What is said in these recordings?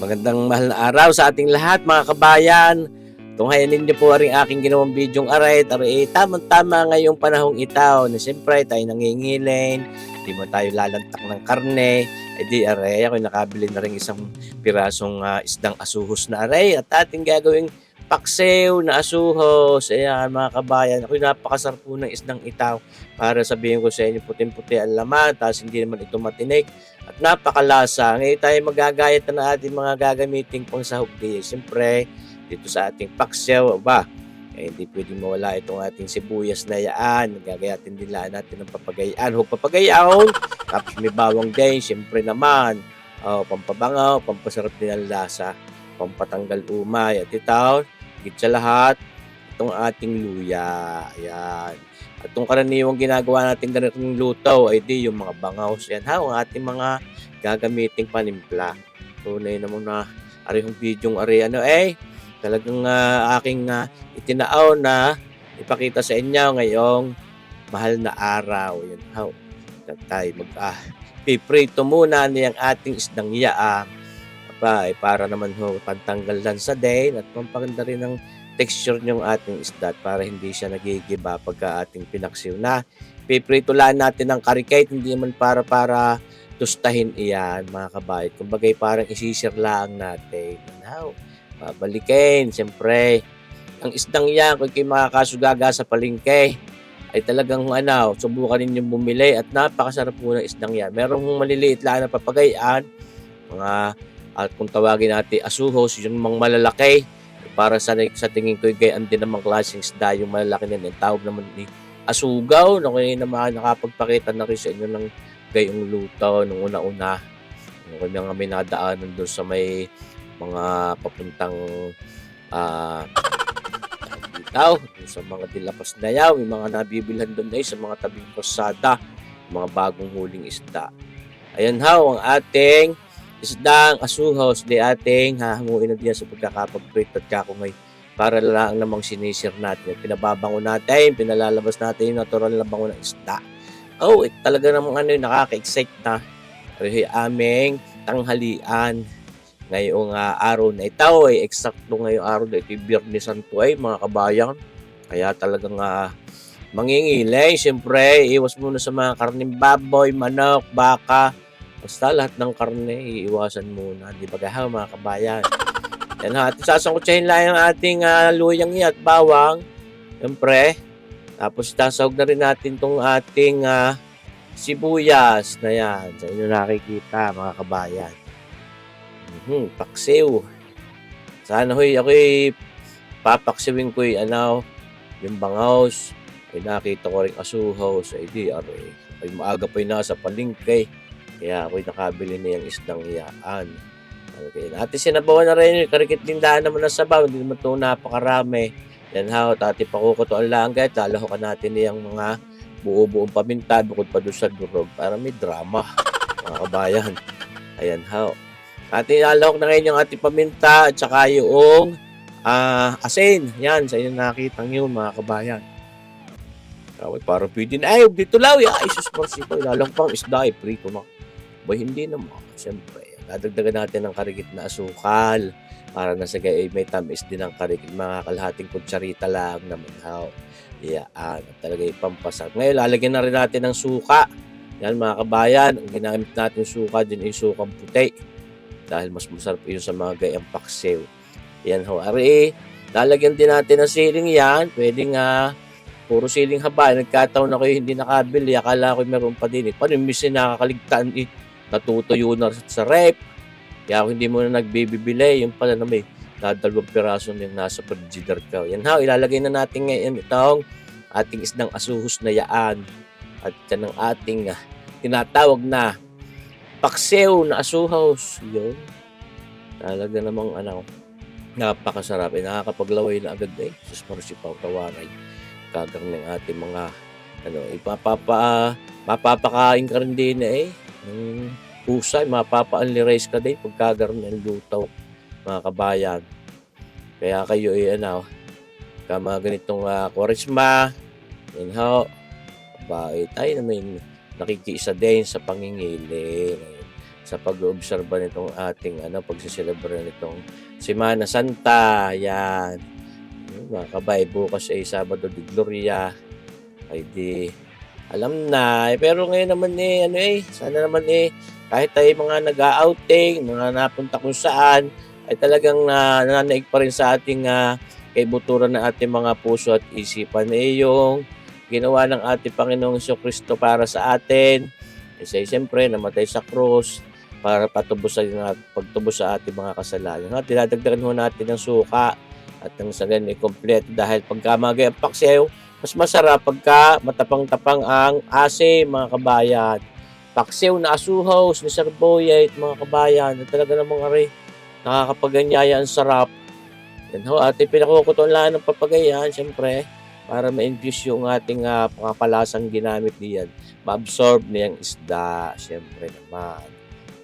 Magandang mahal na araw sa ating lahat mga kabayan. Tunghayanin niyo po rin aking ginawang bidyong aray. Tamang-tama ngayong panahong itaw na siyempre tayo nangingilin, hindi mo tayo lalantak ng karne. E di aray, ako nakabili na rin isang pirasong isdang asuhos na aray at ating gagawing paksiw na asuhos. Ayan mga kabayan, ako'y napakasarap po ng isdang itaw. Para sabihin ko sa inyo, puting-puti ang laman, tapos hindi naman ito matinik. At napakalasa. Ngayon tayo magagayat na ng ating mga gagamiting pang sahog di. Siyempre, dito sa ating paksiw, hindi pwedeng mawala itong ating sibuyas na yaan. Gagayatin din natin ng papagayaan. Huwag papagayaon. Tapos may bawang din. Siyempre naman, pampabangaw, pampasarap din ang lasa, pampatanggal umay. At ito, higit sa lahat, itong ating luya. Ayan. At itong karaniwang ginagawa natin ganitong luto ay di yung mga bangaws. Yan ha, ang ating mga gagamiting panimpla. Tunay naman na arihong bidyong talagang aking itinaaw na ipakita sa inyo ngayong mahal na araw. Yan ha, tayo piprito muna niyang ating isdang yaang. Para naman pantanggal lang sa din at pampaganda rin ng texture ng ating isda para hindi siya nagigiba pagka ating pinaksiw na. Piprito lang natin ng karikate, hindi naman para tustahin iyan mga kabayad. Kumbaga parang isisir lang natin. Now, babalikin, siyempre. Ang isdang yan, kung kayo makakasugaga sa palengke, ay talagang subukan ninyong bumili at napakasarap po ng isdang yan. Merong maliliit lang na papagayaan, at kung tawagin natin asuhos, yung mga malalaki, para sa tingin ko gayaan din namang klaseng isda yung malalaki na tawag naman ni asugaw na kayo naman nakapagpakita na rin sa inyo ng gayong luto nung una-una. Kung may nadaanan doon sa may mga papuntang bitaw, sa mga dilapas na yaw, may mga nabibilhan doon sa mga tabing posada, mga bagong huling isda. Ayan ang ating isdang asuhos di ating hahanguin na diyan sa pagkakapag-prito at kakumay para lang namang sinisir natin. Pinababango natin, pinalalabas natin yung natural na bango ng isda. Talaga namang nakaka-excite na aming tanghalian ngayong araw na ito. Eksakto ngayong araw na ito, Biyernes Santo mga kabayan. Kaya talagang mangingilay. Siyempre, iwas muna sa mga karning baboy, manok, baka. Basta lahat ng karne, iiwasan muna. Di ba mga kabayan? Yan ha. At sasangkutsahin lang yung ating luyang at bawang. Siyempre. Tapos sasahog na rin natin tong ating sibuyas na yan. Sa inyo nakikita mga kabayan. Paksiw. Sana ako'y papaksiwin ko yung bangaws. Ay nakita ko rin asuhaws. Ay maaga pa yung nasa palengke. Kaya ako'y nakabili na yung isdang iyaan. Okay. Natin sinabawan na rin yung karikit lindahan naman ng sabaw. Hindi naman ito napakarami. Yan tati pakukutoan lang kahit lalahokan natin yung mga buo-buong paminta bukod pa doon sa durog para may drama. Mga kabayan. Ayan Atin lalahok na ngayon yung ating paminta at saka yung asin. Yan, sa inyo nakitang yun mga kabayan. Parang pwede na. Dito lang. Isus marsito. Ilalahok pang isda. Prito na. Hindi naman. Siyempre, dadagdagan natin ng karikit na asukal para na sa may tamis din ng karikit. Mga kalahating kutsarita lang naman. At talaga ipampasarap. Ngayon, lalagyan na rin natin ng suka. Yan mga kabayan. Ang ginamit natin suka din ay sukang puti. Dahil mas masarap yun sa mga gayang paksiw. Yan lalagyan din natin ng siling yan. Pwedeng puro siling haba. Nagkataon ako hindi nakabili. Akala ko meron pa din. Paano yung misi nakakaligtaan natutuyo na sa rep. Kaya ako hindi mo na nagbibili. Yung pala na may dalawang piraso yung nasa frigidaire ka. Yan ilalagay na natin ngayon itong ating isdang asuhos na yaan. At yan ang ating tinatawag na paksiw na asuhos. Yun. Talaga namang napakasarap. Nakakapaglaway na agad Sus Marisipaw tawaray. Kagang ng ating mga mapapakain ka rin din usay, mapapa-only rice ka din pagkagaroon ng luto mga kabayan. Kaya kayo mga ganitong kwaresma yan tayo naman nakikiisa din sa pangingili. sa pag-oobserba nitong ating pagsiselebrate nitong Semana Santa. Yan. Mga kabay, bukas ay Sabado de Gloria. Ay di alam na. Pero ngayon naman sana naman kahit tayo mga nag-outing, mga napunta kung saan, ay talagang nananaig pa rin sa ating kaibuturan ng ating mga puso at isipan yung ginawa ng ating Panginoong Jesucristo para sa atin. Kasi siyempre namatay sa krus para pagtubos sa ating mga kasalanan. At dinadagdagan ho natin ng suka at ng sagan kompleto dahil pagka magay ang paksiw, mas masarap pagka matapang-tapang ang asim, mga kabayan. Paksiw na asuhaws ni Sir Boyet, mga kabayan, na talaga namang nakakapaganyaya ang sarap. Yan ho, ating pinakukutulan ng papagayan, siyempre, para ma-infuse yung ating pangkapalasang ginamit diyan. Ma-absorb niyang isda, siyempre naman.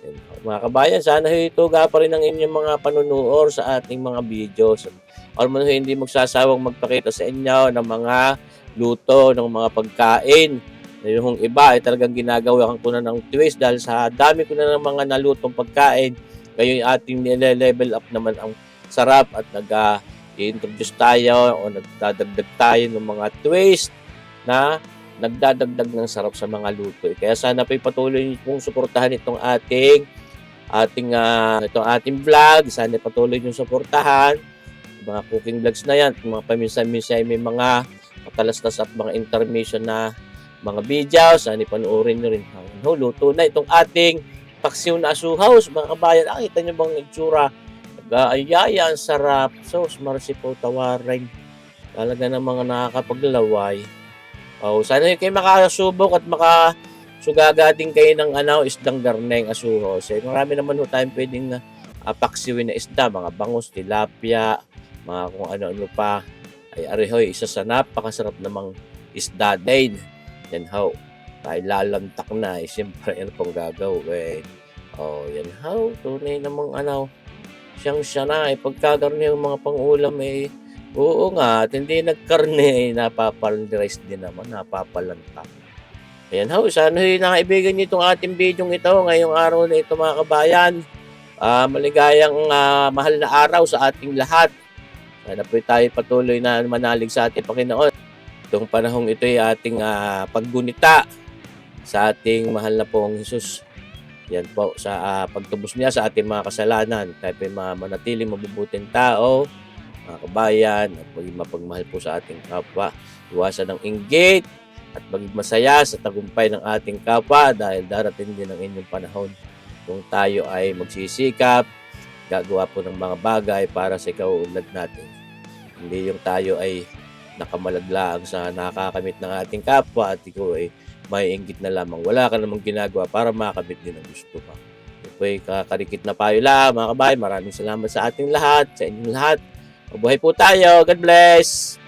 Yan ho. Mga kabayan, sana ituga pa rin ang inyong mga panunood sa ating mga videos. Or man hindi magsasawang magpakita sa inyo ng mga luto, ng mga pagkain. Yung iba ay talagang ginagawa ko na ng twist dahil sa dami ko na ng mga nalutong pagkain. Ngayon ating nile-level up naman ang sarap at nag-i-introduce tayo o nagdadagdag tayo ng mga twist na nagdadagdag ng sarap sa mga luto. Kaya sana pa patuloy niyo pong suportahan itong ating vlog. Sana patuloy niyo suportahan mga cooking vlogs na yan, mga paminsan-minsan may mga patalastas at mga intermission na mga videos, sana panoorin nyo rin. Luto na itong ating paksiw na asuhaws, mga kabayan. Kita nyo bang itsura? Nag-aayaya, ang sarap. So, marasi po tawarin. Talaga ng mga nakakapaglaway. Sana kayo makasubok at makasugagating kayo ng isdang garneng asuhaws. Marami naman tayong pwedeng paksiwin na isda, mga bangus, tilapia, mga kung ano-ano pa. Ay arihoy, isa sa napakasarap namang isda din. Yan ho, tayo lalantak na. Siyempre, ano pong gagawin? Yan ho, tunay namang siyang na. Pagkakarne yung mga pangulam oo nga, at hindi nagkarne, napapalrice din naman, napapalantak. Ayan ho, sana nakaibigan niyo itong ating video ito ngayong araw na ito, mga kabayan. Maligayang mahal na araw sa ating lahat. Sana po tayo patuloy na manalig sa ating Panginoon. Itong panahong ito ay ating paggunita sa ating mahal na pong Jesus. Yan po, sa pagtubos niya sa ating mga kasalanan. Tayo po manatiling mabubuting tao, mga kabayan, at maging mapagmahal po sa ating kapwa. Iwasan ng inggit at maging masaya sa tagumpay ng ating kapwa dahil darating din ang inyong panahon kung tayo ay magsisikap, gagawa po ng mga bagay para sa ikaulad natin. Hindi yung tayo ay nakamalaglaang sa nakakamit ng ating kapwa at ikaw ay may inggit na lamang. Wala ka namang ginagawa para makamit din ang gusto ka. Ito po ay kakarikit na payo lang, mga kabayan. Maraming salamat sa ating lahat, sa inyong lahat. Mabuhay po tayo. God bless!